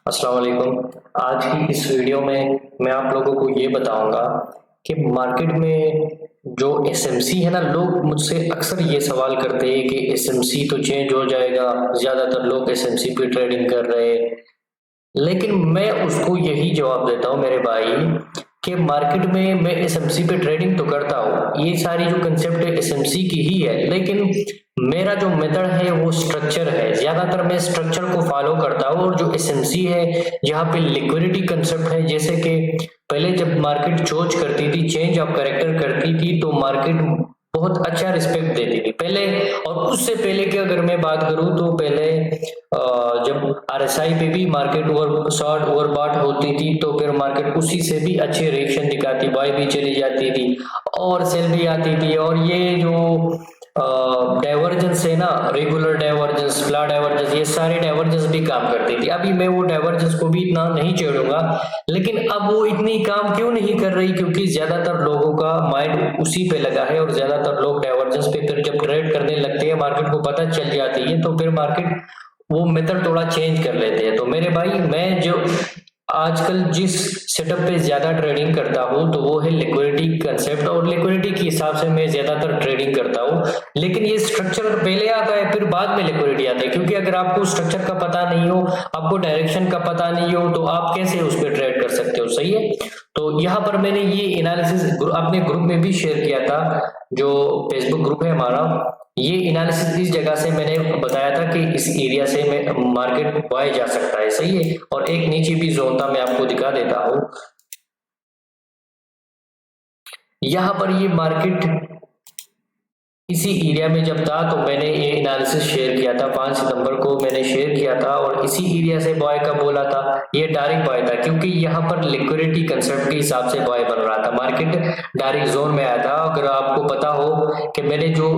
अस्सलाम वालेकुम। आज की इस वीडियो में मैं आप लोगों को ये बताऊंगा कि मार्केट में जो एसएमसी है ना, लोग मुझसे अक्सर ये सवाल करते हैं कि एसएमसी तो चेंज हो जाएगा, ज़्यादातर लोग एसएमसी पे ट्रेडिंग कर रहे हैं। लेकिन मैं उसको यही जवाब देता हूँ मेरे भाई कि मार्केट में मैं एसएमसी पे ट्रेडिंग तो करता हूँ, ये सारी जो कंसेप्ट है एसएमसी की ही है, लेकिन मेरा जो मेथड है वो स्ट्रक्चर है। ज्यादातर मैं स्ट्रक्चर को फॉलो करता हूँ और जो एसएमसी है यहाँ पे लिक्विडिटी कंसेप्ट है। जैसे कि पहले जब मार्केट चोज करती थी, चेंज ऑफ कैरेक्टर करती थी, तो मार्केट बहुत अच्छा रिस्पेक्ट देती थी पहले। और उससे पहले की अगर मैं बात करूं तो पहले जब आरएसआई पे भी market over short over bought होती थी तो फिर मार्केट उसी से भी अच्छे रिएक्शन दिखाती, बाय भी चली जाती थी और सेल भी आती थी। और ये जो डाइवर्जेंस है ना, रेगुलर डाइवर्जेंस, फ्लैट डाइवर्जेंस, ये सारे डाइवर्जेंस भी काम करती थी। अभी मैं वो डाइवर्जेंस को भी इतना नहीं छेड़ूंगा, लेकिन अब वो इतनी काम क्यों नहीं कर रही? क्योंकि ज्यादातर लोगों का माइंड उसी पे लगा है और ज्यादातर लोग डाइवर्जेंस पे फिर जब ट्रेड करने लगते हैं, मार्केट को पता चल जाती है, तो फिर मार्केट वो मेथड थोड़ा चेंज कर लेते हैं। तो मेरे भाई, मैं जो आजकल जिस सेटअप पे ज्यादा ट्रेडिंग करता हूँ तो वो है लिक्विडिटी कंसेप्ट, और लिक्विडिटी के हिसाब से मैं ज्यादातर ट्रेडिंग करता हूँ। लेकिन ये स्ट्रक्चर पहले आता है फिर बाद में लिक्विडिटी आता है, क्योंकि अगर आपको स्ट्रक्चर का पता नहीं हो, आपको डायरेक्शन का पता नहीं हो, तो आप कैसे उस पर ट्रेड कर सकते हो? सही है। तो यहाँ पर मैंने ये एनालिसिस अपने ग्रुप में भी शेयर किया था, जो फेसबुक ग्रुप है हमारा। ये एनालिसिस इस जगह से मैंने बताया था कि इस एरिया से में मार्केट बाय जा सकता है। सही है। और एक नीचे भी जोन था, मैं आपको दिखा देता हूं। यहाँ पर ये मार्केट इसी एरिया में जब था तो मैंने ये एनालिसिस शेयर किया था, 5 सितंबर को मैंने शेयर किया था, और इसी एरिया से बाय का बोला था। ये डायरेक्ट बाय था क्योंकि यहाँ पर लिक्विडिटी कंसेप्ट के हिसाब से बाय बन रहा था, मार्केट डायरेक्ट जोन में आया था। अगर आपको पता हो कि मैंने जो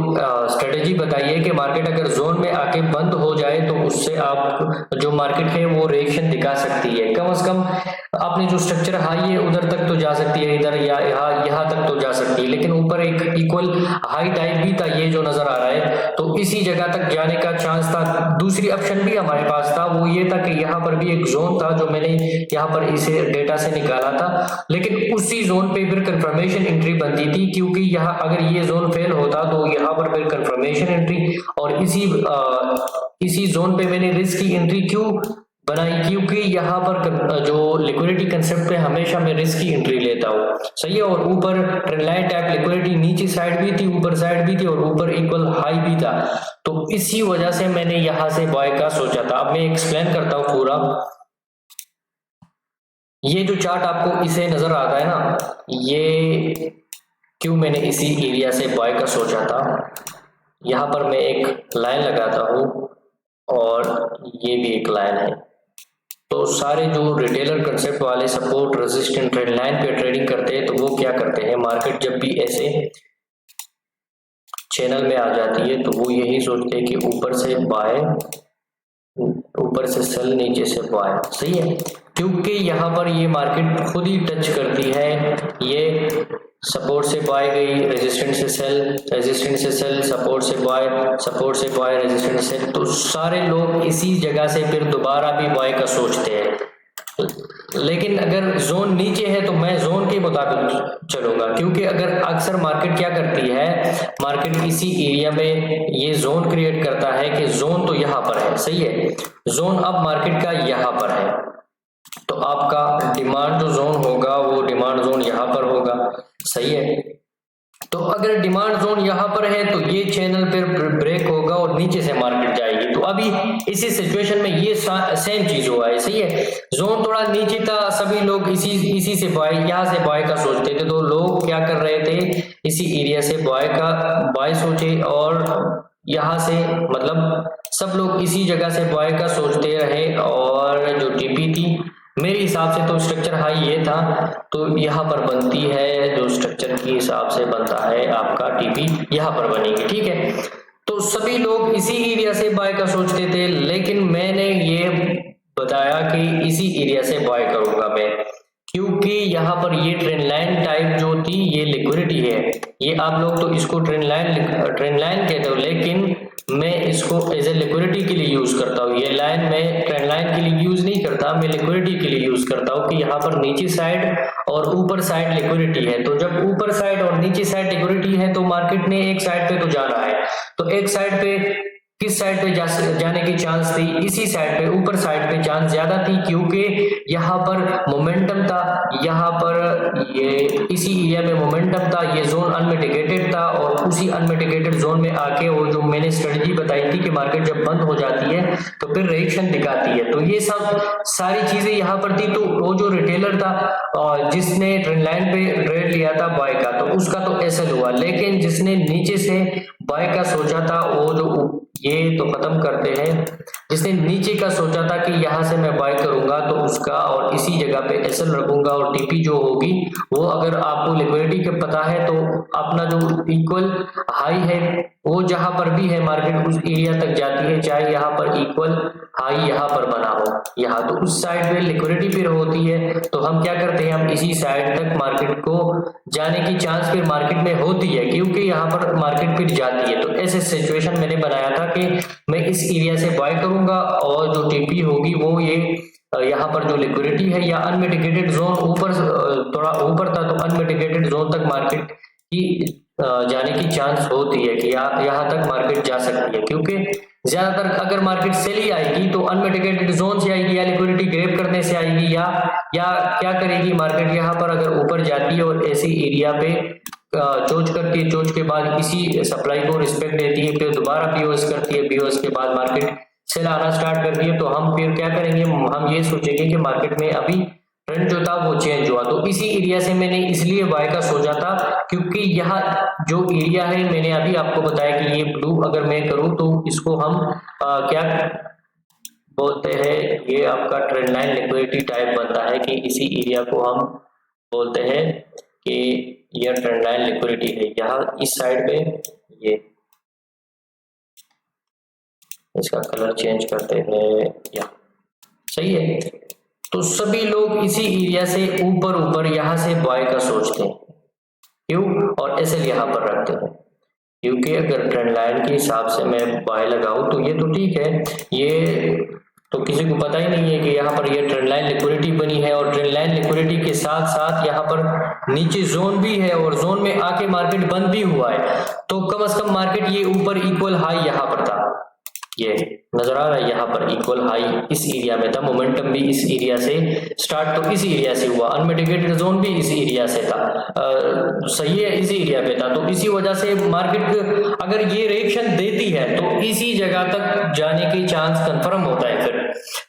स्ट्रेटेजी बताई है कि मार्केट अगर जोन में आके बंद हो जाए तो उससे आप जो मार्केट है वो रिएक्शन दिखा सकती है। कम से कम आपने जो स्ट्रक्चर हाई है उधर तक तो जा सकती है, इधर या यहाँ तक तो जा सकती है, लेकिन ऊपर एक इक्वल हाई टाइप भी था, ये जो नजर आ रहा है, तो इसी जगह तक जाने का चांस था। दूसरी ऑप्शन भी हमारे पास था, वो ये था कि यहाँ पर भी एक जोन था जो मैंने यहाँ पर इसे डेटा से निकाला था, लेकिन उसी जोन पे फिर कंफर्मेशन एंट्री बनती थी, क्योंकि यहाँ अगर ये जोन फेल होता तो यहाँ पर फिर कंफर्मेशन एंट्री, और इसी जोन पे मैंने रिस्क की एंट्री क्यों बनाई? क्योंकि यहाँ पर जो लिक्विडिटी कंसेप्ट पे हमेशा मैं रिस्क की एंट्री लेता हूँ। सही है। और ऊपर ट्रेंड लाइन टाइप लिक्विडिटी नीचे साइड भी थी, ऊपर साइड भी थी, और ऊपर इक्वल हाई भी था, तो इसी वजह से मैंने यहाँ से बाय का सोचा था। अब मैं एक्सप्लेन करता हूँ पूरा। ये जो चार्ट आपको इसे नजर आता है ना, ये क्यों मैंने इसी एरिया से बाय का सोचा था। यहाँ पर मैं एक लाइन लगाता हूँ और ये भी एक लाइन है। तो सारे जो रिटेलर कंसेप्ट वाले सपोर्ट रेजिस्टेंट ट्रेंड लाइन पे ट्रेडिंग करते हैं, तो वो क्या करते हैं, मार्केट जब भी ऐसे चैनल में आ जाती है तो वो यही सोचते हैं कि ऊपर से बाय, ऊपर से सेल, नीचे से बाय। सही है। क्योंकि यहाँ पर ये मार्केट खुद ही टच करती है, ये सपोर्ट से बाय गई, रेजिस्टेंट से सेल, रेजिस्टेंट से सेल, सपोर्ट से बाय, सपोर्ट से बाय, रेजिस्टेंट से सेल, तो सारे लोग इसी जगह से फिर दोबारा भी बाय का सोचते हैं। लेकिन अगर जोन नीचे है तो मैं जोन के मुताबिक चलूंगा, क्योंकि अगर अक्सर मार्केट क्या करती है, मार्केट इसी एरिया में ये जोन क्रिएट करता है कि जोन तो यहाँ पर है। सही है। जोन अब मार्केट का यहाँ पर है, तो आपका डिमांड जो जोन होगा वो डिमांड जोन यहाँ पर होगा। सही है। तो अगर डिमांड जोन यहाँ पर है तो ये चैनल फिर ब्रेक होगा और नीचे से मार्केट जाएगी। तो अभी इसी सिचुएशन में ये सेम चीज हुआ है। सही है। जोन थोड़ा नीचे था, सभी लोग इसी से बाय, यहाँ से बाय का सोचते थे, तो लोग क्या कर रहे थे, इसी एरिया से बाय सोचे, और यहाँ से मतलब सब लोग इसी जगह से बाय का सोचते रहे। और जो टीपी थी मेरे हिसाब से तो स्ट्रक्चर हाई ये था, तो यहाँ पर बनती है, जो स्ट्रक्चर के हिसाब से बनता है आपका टीपी यहाँ पर बनेगी। ठीक है। तो सभी लोग इसी एरिया से बाय का सोचते थे, लेकिन मैंने ये बताया कि इसी एरिया से बाय करूंगा मैं, क्योंकि यहाँ पर ये ट्रेंड लाइन टाइप जो थी ये लिक्विडिटी है। ये आप लोग तो इसको ट्रेंड लाइन कहते हो, लेकिन मैं इसको एज ए लिक्विडिटी के लिए यूज करता हूँ। ये लाइन मैं ट्रेंड लाइन के लिए यूज नहीं करता, मैं लिक्विडिटी के लिए यूज करता हूँ कि यहाँ पर नीचे साइड और ऊपर साइड लिक्विडिटी है। तो जब ऊपर साइड और नीचे साइड लिक्विडिटी है तो मार्केट ने एक साइड पे तो जाना है, तो एक साइड पे किस साइड पे जाने की चांस थी, इसी साइड पे ऊपर साइड पे चांस ज्यादा थी, क्योंकि यहाँ पर मोमेंटम था, यहाँ पर ये इसी एरिया में मोमेंटम था, ये जोन अनमिटिगेटेड था और उसी अनमिटिगेटेड जोन में आके वो जो मैंने स्ट्रेटजी बताई थी कि मार्केट जब बंद हो जाती है तो फिर रिएक्शन दिखाती है। तो ये सब सारी चीजें यहाँ पर थी। तो वो जो रिटेलर था जिसने ट्रेंड लाइन पे ट्रेड लिया था बाय का, तो उसका तो एसएल हुआ, लेकिन जिसने नीचे से बाय का सोचा था वो जो ये तो खत्म करते हैं, जिसने नीचे का सोचा था कि यहां से मैं बाय करूंगा तो उसका और इसी जगह पे एसएल रखूंगा और टीपी जो होगी वो, अगर आपको लिक्विडिटी के पता है तो अपना जो इक्वल हाई है वो जहां पर भी है मार्केट उस एरिया तक जाती है, चाहे यहाँ पर इक्वल हाई यहाँ पर बना हो, यहाँ तो उस साइड पे लिक्विडिटी फिर होती है। तो हम क्या करते हैं, हम इसी साइड तक मार्केट को जाने की चांस फिर मार्केट में होती है, क्योंकि यहाँ पर मार्केट फिर जाती है। तो ऐसे सिचुएशन मैंने बनाया था कि मैं इस एरिया से बाय करूंगा और जो टीपी होगी वो ये यहाँ पर जो लिक्विडिटी है या अनमिटिगेटेड जोन ऊपर थोड़ा ऊपर था, तो अनमिटिगेटेड जोन तक मार्केट की जाने की चांस होती है कि यहाँ तक मार्केट जा सकती है, क्योंकि ज्यादातर अगर मार्केट सेल ही आएगी तो अनमिटिगेटेड जोन से आएगी या लिक्विडिटी ग्रैब करने से आएगी, या क्या करेगी मार्केट, यहाँ पर अगर ऊपर जाती है और ऐसी एरिया पे चोच करती है, चोच के बाद इसी सप्लाई को रिस्पेक्ट देती है, फिर दोबारा बीओएस करती है, बीओएस के बाद मार्केट सेल आना स्टार्ट करती है, तो हम फिर क्या करेंगे, हम ये सोचेंगे कि मार्केट में अभी ट्रेंड जो था वो चेंज हुआ। तो इसी एरिया से मैंने इसलिए बाय का सोचा था क्योंकि यहाँ जो एरिया है मैंने अभी आपको बताया कि ये ब्लू अगर मैं करूं तो इसको हम क्या बोलते हैं, ये आपका ट्रेंड लाइन लिक्विडिटी टाइप बनता है कि इसी एरिया को हम बोलते हैं कि यह ट्रेंड लाइन लिक्विडिटी है। यहाँ इस साइड पे ये इसका कलर चेंज करते हैं, या सही है। तो सभी लोग इसी एरिया से ऊपर यहाँ से बाय का सोचते हैं, क्यों, और एसएल यहाँ पर रखते हैं, क्योंकि अगर ट्रेंड लाइन के हिसाब से मैं बाय लगाऊं तो ये तो ठीक है, ये तो किसी को पता ही नहीं है कि यहाँ पर ये ट्रेंड लाइन लिक्विडिटी बनी है और ट्रेंड लाइन लिक्विडिटी के साथ साथ यहाँ पर नीचे जोन भी है और जोन में आके मार्केट बंद भी हुआ है। तो कम से कम मार्केट ये ऊपर इक्वल हाई यहाँ पर था, ये नजर आ रहा है, यहाँ पर इक्वल हाई इस एरिया में था, मोमेंटम भी इस एरिया से स्टार्ट तो इस एरिया से हुआ, अनमिटिगेटेड जोन भी इस एरिया से था, सही है, इसी एरिया पे था। तो इसी वजह से मार्केट अगर ये रिएक्शन देती है तो इसी जगह तक जाने की चांस कंफर्म होता है। फिर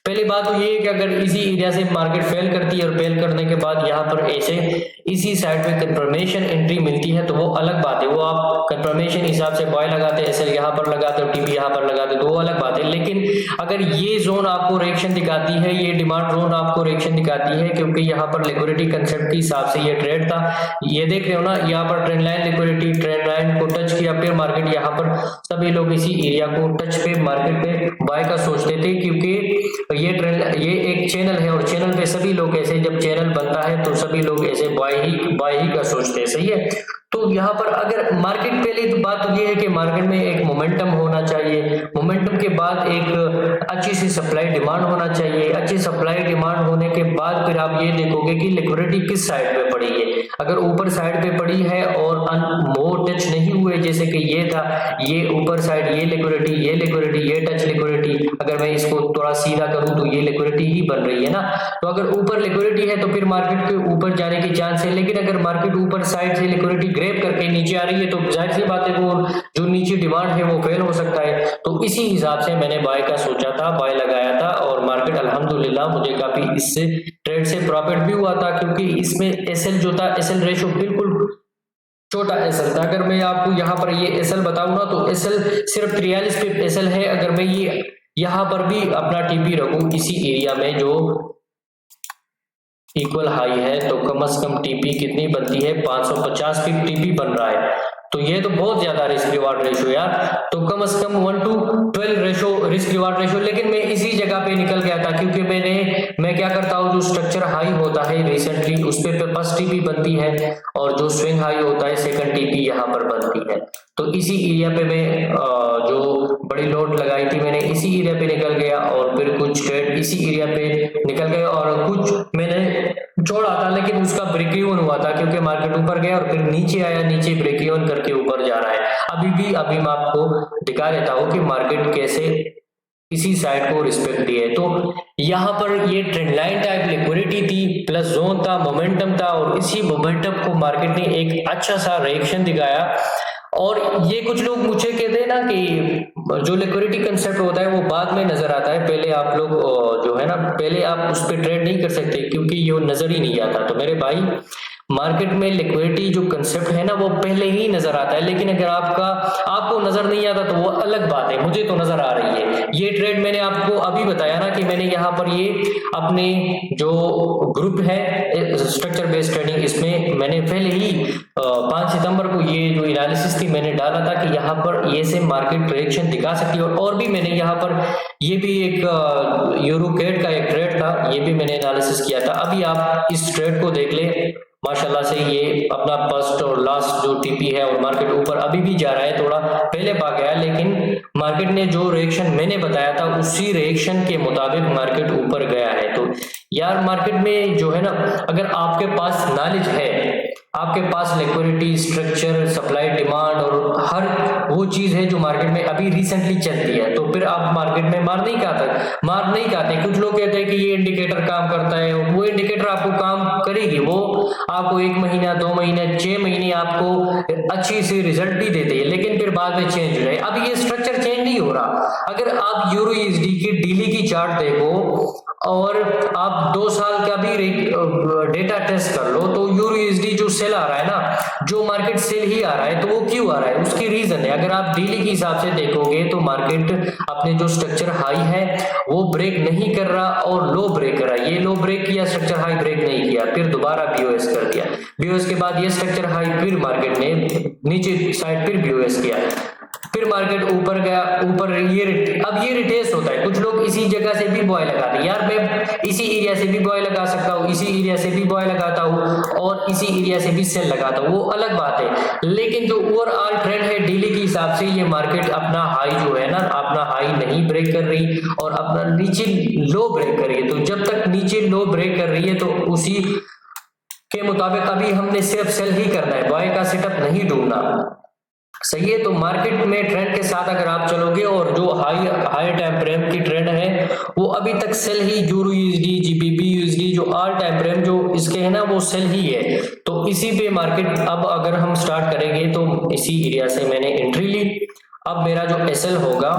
पहली बात तो ये है कि अगर इसी एरिया से मार्केट फेल करती है और फेल करने के बाद यहाँ पर ऐसे इसी साइड पे कंफर्मेशन एंट्री मिलती है तो वो अलग बात है, वो आप कंफर्मेशन हिसाब से बाय लगाते हैं, एसएल यहाँ पर लगाते हो, टीपी यहाँ पर लगाते हो, तो वो अलग बात है। लेकिन अगर ये जोन आपको रिएक्शन दिखाती है, ये डिमांड जोन आपको रिएक्शन दिखाती है, क्योंकि यहाँ पर लिक्विडिटी कंसेप्ट के हिसाब से ये ट्रेड था, ये देख रहे हो ना, यहाँ पर trend line liquidity trend line को टच किया, फिर मार्केट यहाँ पर सभी लोग इसी एरिया को टच पे मार्केट पे बाय का सोचते थे, क्योंकि ये एक चैनल है और चैनल पे सभी लोग ऐसे, जब चैनल बनता है तो सभी लोग ऐसे बाय ही का सोचते हैं, सही है। तो यहाँ पर अगर मार्केट, पहले तो बात तो ये है कि मार्केट में एक मोमेंटम होना चाहिए, मोमेंटम के बाद एक अच्छी सी सप्लाई डिमांड होना चाहिए, अच्छी सप्लाई डिमांड होने के बाद फिर आप ये देखोगे कि लिक्विडिटी किस साइड पे पड़ी है। अगर ऊपर साइड पे पड़ी है और मोर टच नहीं हुए, जैसे कि ये था, ये ऊपर साइड ये लिक्विडिटी ये टच लिक्विडिटी, अगर मैं इसको थोड़ा सीधा करूं तो ये लिक्विडिटी ही बन रही है ना। तो अगर ऊपर लिक्विडिटी है तो फिर मार्केट के ऊपर जाने की चांस है, लेकिन अगर मार्केट ऊपर साइड से लिक्विडिटी ग्रैब करके नीचे आ रही है तो जाहिर सी बात है वो जो नीचे डिमांड है वो फेल हो सकता है। तो इसी हिसाब से मैंने बाय का सोचा था, बाय लगाया था और मार्केट अल्हम्दुलिल्लाह मुझे काफी इससे ट्रेड से प्रॉफिट भी हुआ था, क्योंकि इसमें एसएल जो था, एसएल रेशो बिल्कुल छोटा एसएल था। अगर मैं आपको यहाँ पर ये एसएल बताऊं ना तो एसएल सिर्फ 43 पे एसएल है। अगर मैं ये यहाँ पर भी अपना टीपी रखूं इसी एरिया में जो इक्वल हाई है तो कम से कम टीपी कितनी बनती है, 550 पिप टीपी बन रहा है। तो ये तो बहुत ज्यादा रिस्क रिवार्ड रेशो यार, तो कम से कम 1:12 रेशो रिस्क रिवार्ड रेशो। लेकिन मैं इसी जगह पे निकल गया था क्योंकि मैं क्या करता हूँ, जो स्ट्रक्चर हाई होता है रिसेंटली उस पे फर्स्ट टीपी बनती है और जो स्विंग हाई होता है सेकंड टीपी यहाँ पर बनती है। तो इसी एरिया पे मैं जो बड़ी लोड लगाई थी मैंने इसी एरिया पे निकल गया और फिर कुछ ट्रेड इसी एरिया पे निकल गए और कुछ मैंने छोड़ा था, लेकिन उसका ब्रेक इवन हुआ था क्योंकि मार्केट ऊपर गया और फिर नीचे आया, नीचे ब्रेक इवन करके ऊपर जा रहा है। अभी मैं आपको दिखा देता हूँ कि मार्केट कैसे इसी साइड को रिस्पेक्ट दिए। तो यहाँ पर ये ट्रेंड लाइन टाइप लिक्विडिटी थी, प्लस जोन था, मोमेंटम था और इसी मोमेंटम को मार्केट ने एक अच्छा सा रिएक्शन दिखाया। और ये कुछ लोग मुझे कहते हैं ना कि जो लिक्विडिटी कंसेप्ट होता है वो बाद में नजर आता है, पहले आप लोग जो है ना पहले आप उस पर ट्रेड नहीं कर सकते क्योंकि ये नजर ही नहीं आता। तो मेरे भाई मार्केट में लिक्विडिटी जो कंसेप्ट है ना वो पहले ही नजर आता है, लेकिन अगर आपको नजर नहीं आता तो वो अलग बात है। मुझे तो नजर आ रही है। ये ट्रेड मैंने आपको अभी बताया ना कि मैंने यहाँ पर ये अपने जो ग्रुप है स्ट्रक्चर बेस्ड ट्रेडिंग, इसमें मैंने पहले ही 5 सितंबर को ये जो एनालिसिस थी मैंने डाला था कि यहाँ पर ये से मार्केट रिएक्शन दिखा सकती है। और भी मैंने यहाँ पर ये भी एक यूरो कैड का एक ट्रेड था, ये भी मैंने एनालिसिस किया था। अभी आप इस ट्रेड को देख ले, माशाल्लाह से ये अपना फर्स्ट और लास्ट जो टीपी है और मार्केट ऊपर अभी भी जा रहा है, थोड़ा पहले भाग गया लेकिन मार्केट ने जो रिएक्शन मैंने बताया था उसी रिएक्शन के मुताबिक मार्केट ऊपर गया है। तो यार मार्केट में जो है ना, अगर आपके पास नॉलेज है, आपके पास लिक्विडिटी, स्ट्रक्चर, सप्लाई, डिमांड और हर वो चीज है जो मार्केट में अभी रिसेंटली चलती है, तो फिर आप मार्केट में मार नहीं खाते। कुछ लोग कहते हैं कि ये इंडिकेटर काम करता है, वो इंडिकेटर आपको काम करेगी, वो आपको 1 महीना 2 महीने 6 महीने आपको अच्छी सी रिजल्ट भी देते हैं, लेकिन फिर बाद में चेंज हो जाए। अब ये स्ट्रक्चर चेंज नहीं हो रहा। अगर आप यूरो यूएसडी की डेली की चार्ट देखो और आप 2 साल का भी डेटा टेस्ट कर लो, तो यूरो यूएसडी जो सेल आ रहा है ना, जो मार्केट सेल ही आ रहा है, तो वो क्यों आ रहा है, उसकी रीजन है। अगर आप डेली के हिसाब से देखोगे तो मार्केट अपने जो स्ट्रक्चर हाई है वो ब्रेक नहीं कर रहा और लो ब्रेक कर रहा है। ये लो ब्रेक किया, स्ट्रक्चर हाई ब्रेक नहीं किया, फिर दोबारा बीओएस कर दिया, बीओएस के बाद ये स्ट्रक्चर हाई, फिर मार्केट ने नीचे साइड फिर बीओएस किया, फिर मार्केट ऊपर गया, ऊपर अब ये रिटेस्ट होता है। कुछ लोग इसी जगह से भी बॉय लगाते हैं, यार मैं इसी एरिया से भी बॉय लगा सकता हूँ, इसी एरिया से भी बॉय लगाता हूँ और इसी एरिया से भी सेल लगाता हूँ, वो अलग बात है। लेकिन जो ओवरऑल ट्रेंड है डेली के हिसाब से, ये मार्केट अपना हाई जो है ना, अपना हाई नहीं ब्रेक कर रही और अपना नीचे लो ब्रेक कर रही है। तो जब तक नीचे लो ब्रेक कर रही है तो उसी के मुताबिक अभी हमने सिर्फ सेल ही करना है, बॉय का सेटअप नहीं ढूंढना। सही है। तो मार्केट में ट्रेंड के साथ अगर आप चलोगे और जो हाई टाइम फ्रेम की ट्रेंड है वो अभी तक सेल ही, यूरो यूएसडी, जीबीपी यूएसडी जो ऑल टाइम फ्रेम जो इसके है ना वो सेल ही है। तो इसी पे मार्केट अब अगर हम स्टार्ट करेंगे तो इसी एरिया से मैंने एंट्री ली। अब मेरा जो एसएल होगा,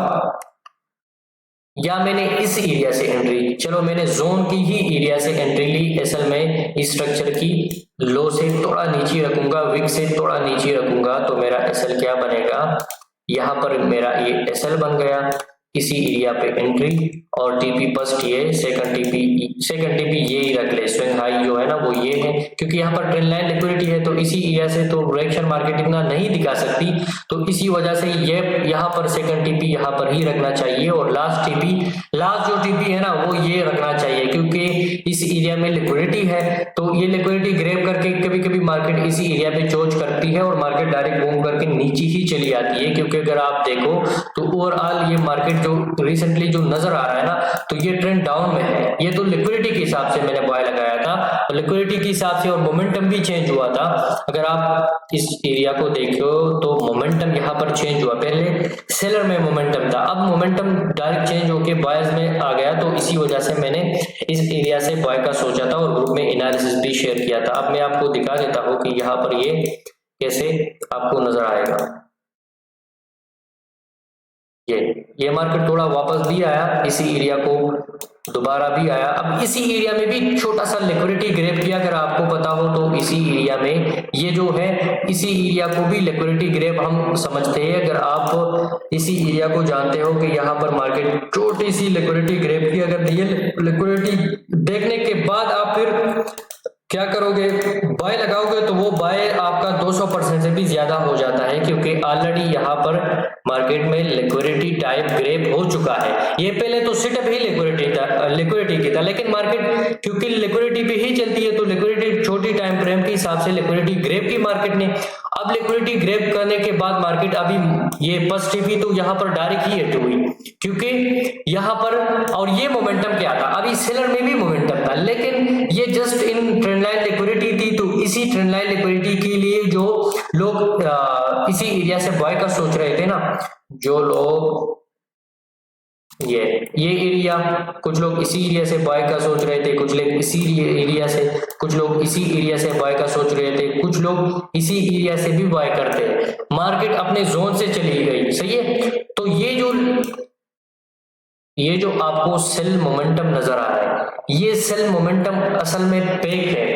या मैंने इस एरिया से एंट्री, चलो मैंने जोन की ही एरिया से एंट्री ली। एसएल में इस स्ट्रक्चर की लो से थोड़ा नीचे रखूंगा, विक से थोड़ा नीचे रखूंगा, तो मेरा एसएल क्या बनेगा, यहाँ पर मेरा ये एसएल बन गया। इसी एरिया पे एंट्री और टीपी फर्स्ट ये, सेकंड टीपी ये ही रख ले। स्विंग हाई जो है ना वो ये है, क्योंकि यहाँ पर ट्रेंड लाइन लिक्विडिटी है तो इसी एरिया से तो रिएक्शन मार्केट इतना नहीं दिखा सकती, तो इसी वजह से ये यहाँ पर सेकंड टीपी यहाँ पर ही रखना चाहिए और लास्ट जो टीपी है ना वो ये रखना चाहिए, क्योंकि इस एरिया में लिक्विडिटी है। तो ये लिक्विडिटी ग्रैब करके कभी कभी मार्केट इसी एरिया पे चोज करती है और मार्केट डायरेक्ट बूम करके नीचे ही चली आती है। क्योंकि अगर आप देखो तो ओवरऑल ये मार्केट जो रिसेंटली जो नजर आ रहा है ना, तो ये ट्रेंड डाउन में है। ये तो लिक्विडिटी के हिसाब से मैंने बॉय लगाया था, लिक्विडिटी के हिसाब से, और मोमेंटम भी चेंज हुआ था। अगर आप इस एरिया को देखो तो मोमेंटम यहाँ पर चेंज हुआ, पहले सेलर में मोमेंटम था, अब मोमेंटम डायरेक्ट चेंज होके बायर्स में आ गया। तो इसी वजह से मैंने इस एरिया से बॉय का सोचा था और ग्रुप में एनालिसिस भी शेयर किया था। अब मैं आपको दिखा देता हूँ कि यहाँ पर ये कैसे आपको नजर आएगा। ये मार्केट थोड़ा वापस भी आया, इसी एरिया को दोबारा भी आया। अब इसी एरिया में भी छोटा सा लिक्विडिटी ग्रैब किया, अगर आपको पता हो तो इसी एरिया में ये जो है, इसी एरिया को भी लिक्विडिटी ग्रैब हम समझते हैं। अगर आप इसी एरिया को जानते हो कि यहाँ पर मार्केट छोटी सी लिक्विडिटी ग्रैब की, अगर ये लिक्विडिटी देखने के बाद आप फिर क्या करोगे, बाय लगाओगे तो वो बाय आपका 200% से भी ज्यादा हो जाता है, क्योंकि ऑलरेडी यहाँ पर मार्केट में लिक्विडिटी टाइप ग्रेप हो चुका है। ये पहले तो सेटअप ही लिक्विडिटी की था, लेकिन मार्केट क्योंकि लिक्विडिटी पे ही चलती है तो लिक्विडिटी छोटी टाइम फ्रेम के हिसाब से लिक्विडिटी ग्रेप की मार्केट ने। अब लिक्विडिटी ग्रेप करने के बाद मार्केट अभी ये फर्स्ट टीपी तो यहाँ पर डायरेक्ट ही हिट हुई, क्योंकि यहाँ पर और ये मोमेंटम क्या था, अभी सेलर में भी मोमेंटम था, लेकिन ये just in trend line liquidity थी। तो इसी ट्रेंड लाइन लिक्विडिटी के लिए जो लोग इसी एरिया से बाय का सोच रहे थे ना, जो लोग ये एरिया, कुछ लोग इसी एरिया से बाय का सोच रहे थे, कुछ लोग इसी एरिया से, कुछ लोग इसी एरिया से बाय का सोच रहे थे, कुछ लोग इसी एरिया से भी बाय करते, मार्केट अपने जोन से चली गई। सही है, तो ये जो आपको सेल मोमेंटम नजर आ रहा है, ये सेल मोमेंटम असल में पेक है,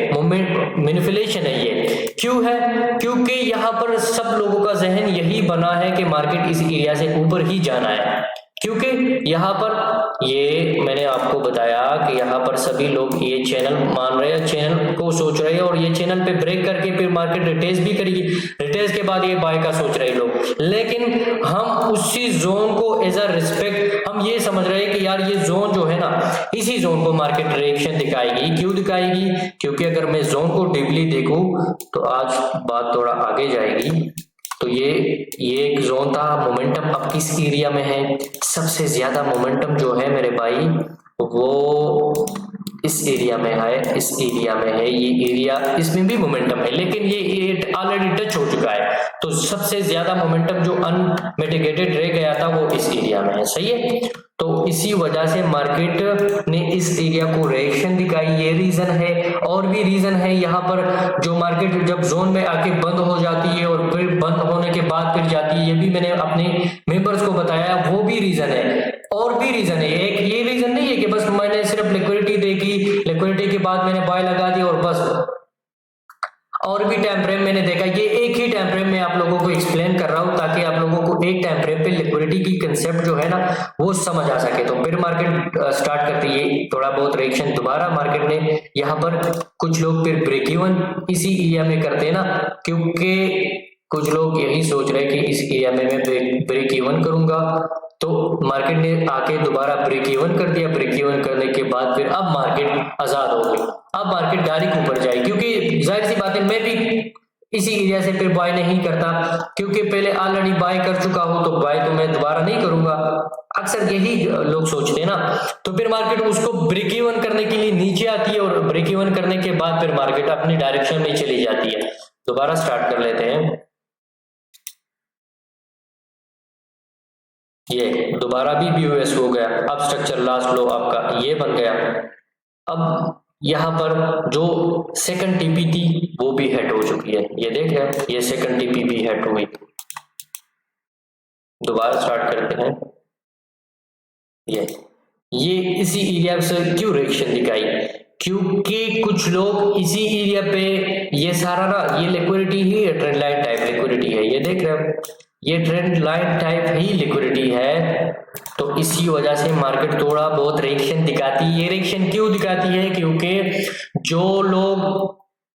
मैनिपुलेशन है। ये क्यों है, क्योंकि यहाँ पर सब लोगों का जहन यही बना है कि मार्केट इस एरिया से ऊपर ही जाना है, क्योंकि यहाँ पर ये मैंने आपको बताया कि यहाँ पर सभी लोग ये चैनल मान रहे हैं, चैनल को सोच रहे हैं, और ये चैनल पे ब्रेक करके फिर मार्केट रिटेस्ट भी करेगी, रिटेस्ट के बाद ये बाय का सोच रहे लोग। लेकिन हम उसी जोन को एज अ रिस्पेक्ट हम ये समझ रहे हैं कि यार ये जोन जो है ना, इसी जोन को मार्केट रिएक्शन दिखाएगी। क्यों दिखाएगी, क्योंकि अगर मैं जोन को डीपली देखूं तो आज बात थोड़ा आगे जाएगी। तो ये एक जोन था, मोमेंटम अब किस एरिया में है, सबसे ज्यादा मोमेंटम जो है मेरे भाई वो इस एरिया में है, इस एरिया में है। ये एरिया, इसमें भी मोमेंटम है, लेकिन ये ऑलरेडी टच हो चुका है। तो सबसे ज्यादा मोमेंटम जो अनमिटिगेटेड रह गया था वो इस एरिया में है। सही है, तो इसी वजह से मार्केट ने इस एरिया को रिएक्शन दिखाई, ये रीजन है। और भी रीजन है यहाँ पर, जो मार्केट जब जोन में आके बंद हो जाती है और फिर बंद होने के बाद फिर जाती है, ये भी मैंने अपने मेंबर्स को बताया, वो भी रीजन है। और भी रीजन है, एक ये रीजन नहीं है कि बस मैंने सिर्फ लिक्विडिटी देखी, लिक्विडिटी के बाद मैंने बाय लगा दी और बस, और भी टाइम फ्रेम मैंने देखा। ये एक ही टाइम फ्रेम में आप लोगों को एक्सप्लेन कर रहा हूं ताकि आप लोगों को एक टाइम फ्रेम पे लिक्विडिटी की कंसेप्ट जो है ना वो समझ आ सके। तो फिर मार्केट स्टार्ट करती है थोड़ा बहुत रिएक्शन, दोबारा मार्केट ने यहाँ पर कुछ लोग फिर ब्रेक इवन इसी एरिया में करते हैं ना, क्योंकि कुछ लोग यही सोच रहे हैं कि इस एरिया में मैं ब्रेक इवन करूंगा। तो मार्केट ने आके दोबारा ब्रेक इवन कर दिया, ब्रेक इवन करने के बाद फिर अब मार्केट आजाद हो गई, अब मार्केट डायरेक्ट ऊपर जाएगी। क्योंकि जाहिर सी बात है मैं भी इसी एरिया से फिर बाय नहीं करता, क्योंकि पहले ऑलरेडी बाय कर चुका हूं, तो बाय तो मैं दोबारा नहीं करूंगा। अक्सर यही लोग सोचते हैं ना। तो फिर मार्केट उसको ब्रेक इवन करने के लिए नीचे आती है, और ब्रेक इवन करने के बाद फिर मार्केट अपनी डायरेक्शन में चली जाती है। दोबारा स्टार्ट कर लेते हैं। ये दोबारा भी BOS हो गया, अब स्ट्रक्चर लास्ट लो आपका ये बन गया। अब यहाँ पर जो सेकंड टीपी थी वो भी हिट हो चुकी है, ये देख रहे हैं, ये सेकंड टीपी भी हिट हुई। दोबारा स्टार्ट करते हैं। ये इसी एरिया से क्यों रिएक्शन दिखाई, क्योंकि कुछ लोग इसी एरिया पे, ये सारा ना ये लिक्विडिटी ही है, ट्रेंड लाइन टाइप लिक्विडिटी है, ये देख रहे हो, ये ट्रेंड लाइन टाइप ही लिक्विडिटी है। तो इसी वजह से मार्केट थोड़ा बहुत रिएक्शन दिखाती है। ये रिएक्शन क्यों दिखाती है, क्योंकि जो लोग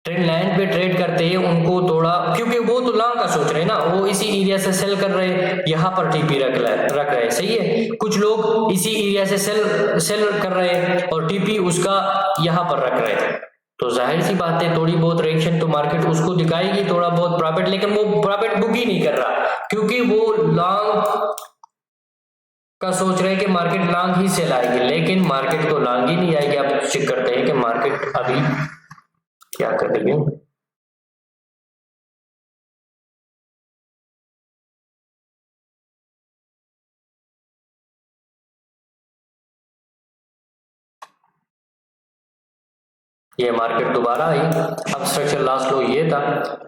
ट्रेंड लाइन पे ट्रेड करते हैं उनको थोड़ा, क्योंकि वो तो लॉन्ग का सोच रहे हैं ना, वो इसी एरिया से सेल कर रहे हैं, यहाँ पर टीपी रख रहे हैं। सही है, कुछ लोग इसी एरिया से सेल कर रहे हैं और टीपी उसका यहाँ पर रख रहे हैं। तो जाहिर सी बात है थोड़ी बहुत रिएक्शन तो मार्केट उसको दिखाएगी, थोड़ा बहुत प्रॉफिट, लेकिन वो प्रॉफिट बुक ही नहीं कर रहा, क्योंकि वो लॉन्ग का सोच रहे हैं कि मार्केट लॉन्ग ही सेल आएगी, लेकिन मार्केट तो लॉन्ग ही नहीं आएगी। आप चेक करते हैं कि मार्केट अभी क्या कर रही है। ये मार्केट दोबारा आई, अब स्ट्रक्चर लास्ट लो ये था,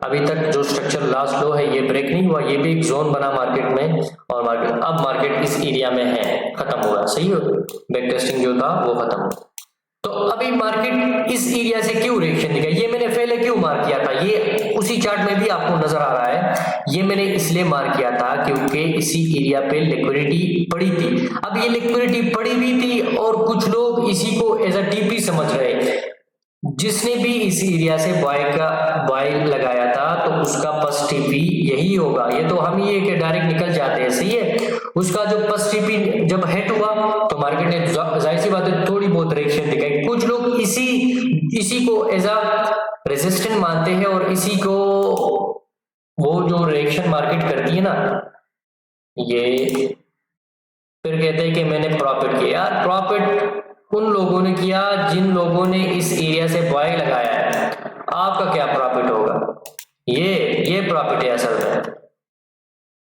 अभी तक जो स्ट्रक्चर लास्ट लो है ये ब्रेक नहीं हुआ, ये भी एक जोन बना मार्केट में, और मार्केट अब मार्केट इस एरिया में है, खत्म हुआ। सही हो, बैक टेस्टिंग जो था वो खत्म हुआ। तो अभी मार्केट इस एरिया से क्यों रिएक्शन दिखाई, ये मैंने पहले क्यों मार्क किया था, ये उसी चार्ट में भी आपको नजर आ रहा है। ये मैंने इसलिए मार्क किया था क्योंकि इसी एरिया पे लिक्विडिटी पड़ी थी। अब ये लिक्विडिटी पड़ी हुई थी और कुछ लोग इसी को एज अ टीपी समझ रहे, जिसने भी इस एरिया से बाय लगाया था तो उसका फर्स्ट टीपी यही होगा। ये तो हम ही एक डायरेक्ट निकल जाते हैं, सही है। उसका जो फर्स्ट टीपी जब हिट हुआ तो मार्केट ने जाहिर सी बात है थोड़ी बहुत रिएक्शन दिखाई। कुछ लोग इसी को एज अ रेजिस्टेंट मानते हैं और इसी को वो जो रिएक्शन मार्केट करती है ना, ये फिर कहते हैं कि मैंने प्रॉफिट किया। यार प्रॉफिट उन लोगों ने किया जिन लोगों ने इस एरिया से बाय लगाया है। आपका क्या प्रॉफिट होगा? ये प्रॉफिट है असल में।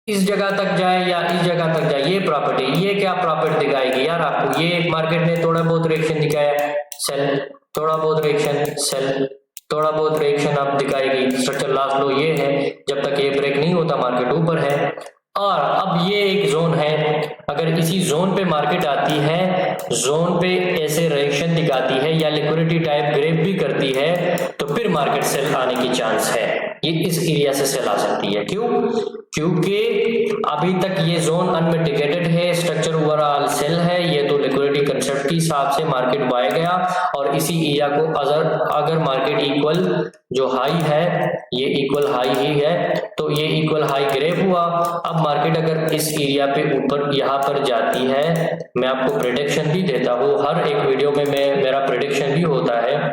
इस जगह तक जाए या इस जगह तक जाए, ये प्रॉफिट है। ये क्या प्रॉफिट दिखाएगी यार आपको? ये मार्केट ने थोड़ा बहुत रिएक्शन दिखाया, सेल, थोड़ा बहुत रिएक्शन, सेल, थोड़ा बहुत रिएक्शन आप दिखाएगी। स्ट्रक्चर लास्ट लो ये है, जब तक ये ब्रेक नहीं होता मार्केट ऊपर है। और अब ये एक जोन है, अगर इसी जोन पे मार्केट आती है, जोन पे ऐसे रिएक्शन दिखाती है या लिक्विडिटी टाइप ग्रैब भी करती है, तो फिर मार्केट सेल आने की चांस है। ये इस एरिया से सेल आ सकती है। क्यों? क्योंकि अभी तक ये जोन अनमिटिगेटेड है, स्ट्रक्चर ओवरऑल सेल है। ये तो लिक्विडिटी कंसेप्ट के हिसाब से मार्केट बाय गया और इसी एरिया को अगर मार्केट इक्वल जो हाई है, ये इक्वल हाई ही है, तो ये इक्वल हाई ग्रैब हुआ। अब मार्केट अगर इस एरिया पे ऊपर यहाँ पर जाती है, मैं आपको प्रेडिक्शन भी देता हूँ, हर एक वीडियो में मेरा प्रेडिक्शन भी होता है,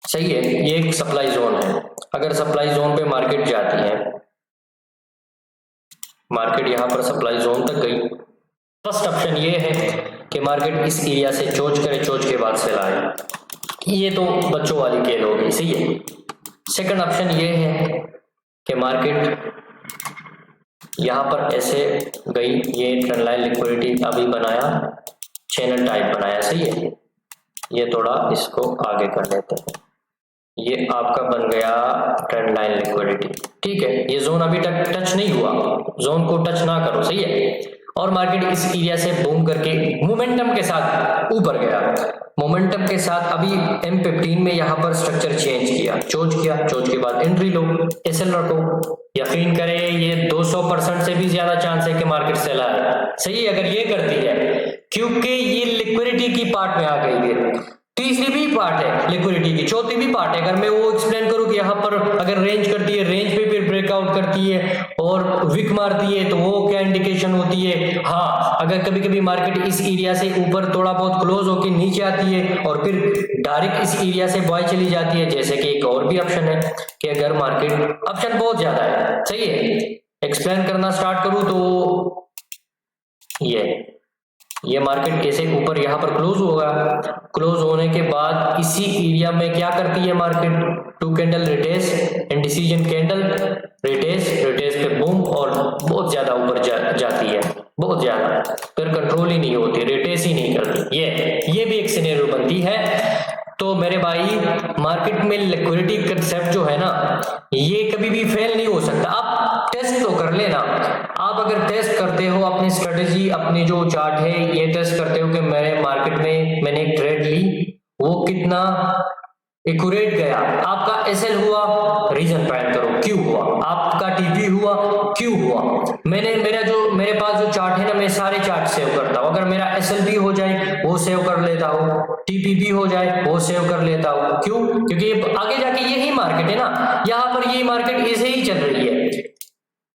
सही है। ये एक सप्लाई जोन है। अगर सप्लाई जोन पे मार्केट जाती है, मार्केट यहां पर सप्लाई जोन तक गई, फर्स्ट ऑप्शन ये है कि मार्केट इस एरिया से चोच करे, चोच के बाद सेल आए। ये तो बच्चों वाली खेल होगी, सही है। सेकंड ऑप्शन ये है कि मार्केट यहां पर ऐसे गई, ये ट्रेंड लाइन लिक्विडिटी अभी बनाया, चैनल टाइप बनाया, सही है। ये थोड़ा इसको आगे कर लेते हैं, ये आपका बन गया ट्रेंड लाइन लिक्विडिटी, ठीक है। ये जोन अभी तक टच नहीं हुआ, जोन को टच ना करो, सही है। और मार्केट इस एरिया से बूम करके मोमेंटम के साथ ऊपर गया, मोमेंटम के साथ अभी M15 में यहाँ पर स्ट्रक्चर चेंज किया, चोच किया, चोच के बाद एंट्री लो, एसएल रखो। यकीन करें ये 200% से भी ज्यादा चांस है कि मार्केट सेल आए, सही है, अगर ये करती है, क्योंकि ये लिक्विडिटी की पार्ट में आ गई है। तीसरी भी पार्ट है लिक्विडिटी की, चौथी भी पार्ट है। अगर मैं वो एक्सप्लेन करूं कि यहाँ पर अगर रेंज करती है, रेंज पे फिर ब्रेकआउट करती है और विक मारती है, तो वो क्या इंडिकेशन होती है? हाँ, अगर कभी कभी मार्केट इस एरिया से ऊपर थोड़ा बहुत क्लोज होकर नीचे आती है और फिर डायरेक्ट इस एरिया से बाय चली जाती है, जैसे कि एक और भी ऑप्शन है कि अगर मार्केट, ऑप्शन बहुत ज्यादा है, सही है। एक्सप्लेन करना स्टार्ट करूं तो ये मार्केट कैसे ऊपर यहाँ पर क्लोज होगा, क्लोज होने के बाद इसी एरिया में क्या करती है मार्केट? 2 कैंडल रिटेस, इंडिसीजन कैंडल, रिटेस पे बूम और बहुत ज्यादा ऊपर जाती है, बहुत ज्यादा, फिर कंट्रोल ही नहीं होती, रिटेस ही नहीं करती। ये भी एक सिनेरियो बनती है। तो मेरे भाई, मार्केट में लिक्विडिटी कंसेप्ट जो है ना, ये कभी भी फेल नहीं हो सकता। आप टेस्ट तो कर लेना। आप अगर टेस्ट करते हो अपनी स्ट्रेटेजी, अपनी जो चार्ट है, ये टेस्ट करते हो कि मेरे मार्केट में मैंने एक ट्रेड ली, वो कितना एक्यूरेट गया, आपका एसएल हुआ, रीजन फाइंड करो, क्यों हुआ, आपका टीपी हुआ, क्यों हुआ। मेरे पास जो चार्ट है ना, मैं सारे चार्ट सेव करता हूँ। अगर मेरा एसएल भी हो जाए वो सेव कर लेता हूँ, टीपी भी हो जाए वो सेव कर लेता हूँ। क्यों? क्योंकि आगे जाके यही मार्केट है ना, यहाँ पर ये मार्केट ऐसे ही चल रही है,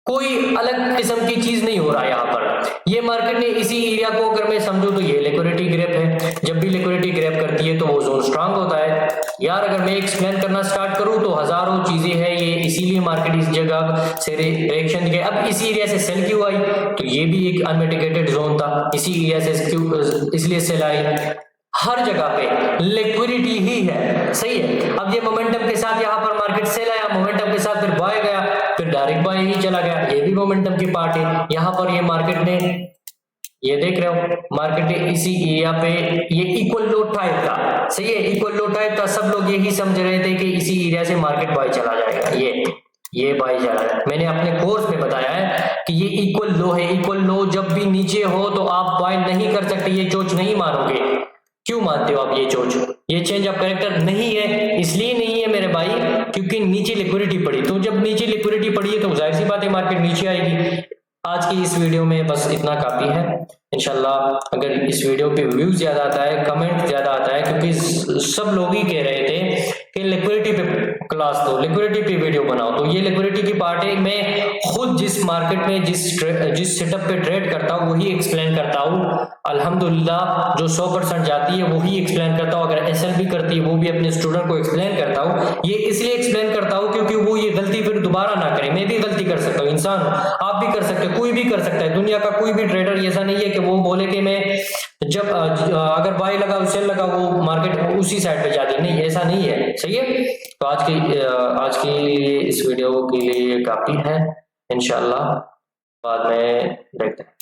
कोई अलग किस्म की चीज नहीं हो रहा है यहाँ पर। ये मार्केट ने इसी एरिया को अगर मैं समझू तो ये लिक्विडिटी ग्रैब है, जब भी लिक्विडिटी ग्रैब करती है तो वो जोन स्ट्रांग होता है। यार अगर मैं एक्सप्लेन करना स्टार्ट करूं तो हजारों चीजें हैं, ये इसीलिए मार्केट इस जगह से रिएक्शन दिखाई। अब इसी एरिया से सेल क्यों आई? तो ये भी एक अनमिटिगेटेड जोन था, इसी एरिया से क्यों इसलिए सेल आई। हर जगह पे लिक्विडिटी ही है, सही है। अब ये मोमेंटम के साथ यहाँ पर मार्केट सेल आया, मोमेंटम के साथ फिर बाय गया, फिर डायरेक्ट बाय ही चला गया, ये भी मोमेंटम की पार्ट है। यहाँ पर ये मार्केट ने, ये देख रहे हो, मार्केट ने इसी एरिया पे ये इक्वल लो टाइप था, सही है, इक्वल लो टाइप था। सब लोग यही समझ रहे थे कि इसी एरिया से मार्केट बाय चला जाएगा, ये बाय जा रहा है। मैंने अपने कोर्स में बताया है कि ये इक्वल लो है। इक्वल लो जब भी नीचे हो तो आप बाय नहीं कर सकते, ये चोच नहीं मारोगे। क्यों मानते हो आप ये चोच? ये चेंज ऑफ कैरेक्टर नहीं है, इसलिए नहीं है मेरे भाई क्योंकि नीचे लिक्विडिटी पड़ी। तो जब नीचे लिक्विडिटी पड़ी है तो जाहिर सी बात है मार्केट नीचे आएगी। आज की इस वीडियो में बस इतना काफी है। इंशाल्लाह अगर इस वीडियो पे व्यूज ज्यादा आता है, कमेंट ज्यादा आता है, क्योंकि सब लोग ही कह रहे थे कि लिक्विडिटी पे क्लास दो, लिक्विडिटी पे वीडियो बनाओ, तो ये लिक्विडिटी की पार्ट है। मैं खुद जिस मार्केट में जिस सेटअप पे ट्रेड करता हूँ वही एक्सप्लेन करता हूँ। अल्हम्दुलिल्लाह जो 100% जाती है वही एक्सप्लेन करता हूँ। अगर SL भी करती है वो भी अपने स्टूडेंट को एक्सप्लेन करता हूँ। ये इसलिए एक्सप्लेन करता हूँ क्योंकि वो ये गलती फिर दोबारा ना करे। मैं भी गलती कर सकता हूँ, इंसान, आप भी कर सकते हैं, कोई भी कर सकता है। दुनिया का कोई भी ट्रेडर ऐसा नहीं है कि वो बोले कि मैं जब अगर बाय लगा सेल लगा वो मार्केट उसी साइड पे जाती, नहीं, ऐसा नहीं है। सही है। तो आज की इस वीडियो के लिए काफी है। इंशाल्लाह बाद में देखते हैं।